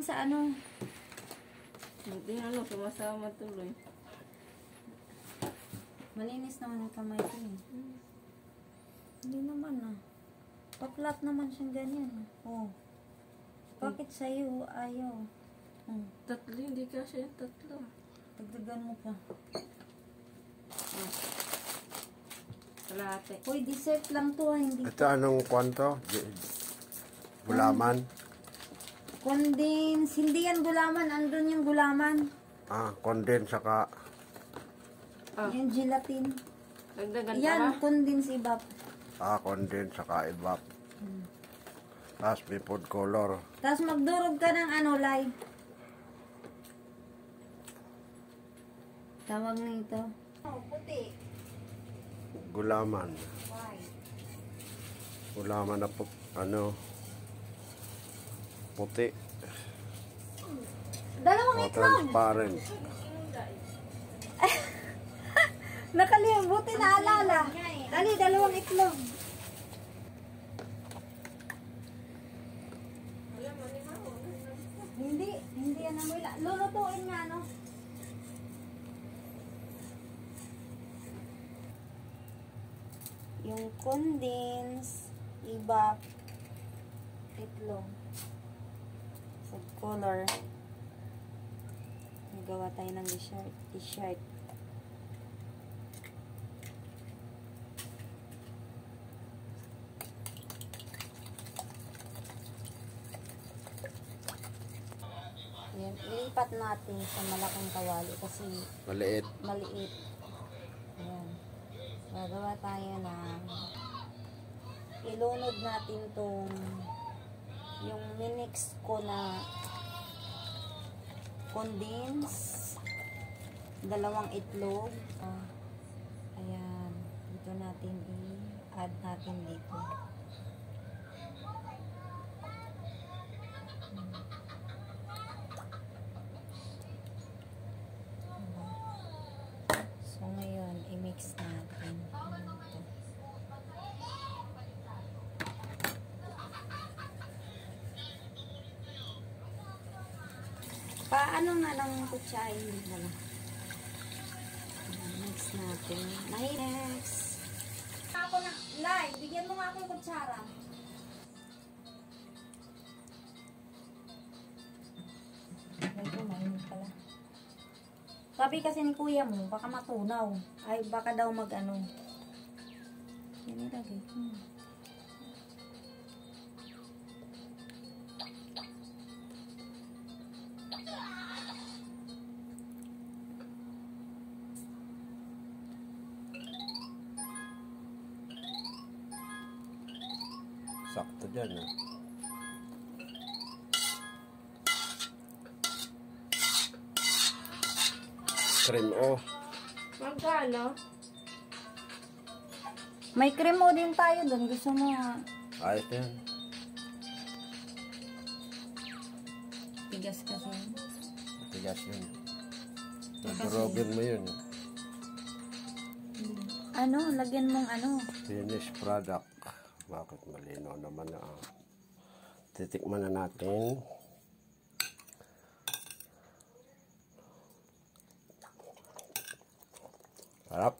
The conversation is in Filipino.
sa ano. Hindi sumasama tuloy. Malinis naman yung kamay ko eh. Hindi naman ah. Paplat naman siyang ganyan. Oh. Bakit sa'yo ayaw? Tatlo, hindi kasi tatlo. Pagdagan mo pa. Kalate. Uy, dessert lang to ah. Hindi. Ito anong kwanto? Gulaman? Condense. Hindi yan gulaman. Andun yung gulaman. Condense saka... Yung gelatin. Dagdagan Yan, pa ba? condense ibap. condense saka evap. Tapos may food color. Tapos magdurog ka ng ano, lye. Tawag na ito. Oh, puti. Gulaman. White. Gulaman na puti. Dalawang O, itlog. transparent. Nakalimutin na alala. Dali, dalawang itlog. Hindi yan amoy. Lulutuin nga, no? Yung condense, ibap, itlog. Food color. Nagawa tayo ng t-shirt. Yan, ilipat natin sa malaking kawali kasi Maliit. maliit. Ayan. Gagawa tayo ng ilunod natin tong yung minix ko na condense, dalawang itlog. Ayan. Dito natin i-add natin dito. So, ngayon, i-mix natin. Paano nga lang kutsay? Hindi na lang. Mix natin. Next. Ako na, Lai, bigyan mo nga ako yung kutsara. Ay, kumain pala. Sabi kasi ni kuya mo, baka matunaw. Ay, baka daw mag-ano. Yan ilagay. Sakto dyan. Cream o. Magkano? May kremo din tayo doon. Gusto mo Ayos yan. tigas kasi. Tigas yun. Nadurogin mo yun. Ano? Lagyan mong ano? Finished product. Bakit malinaw naman na. Titikman na natin. Sarap.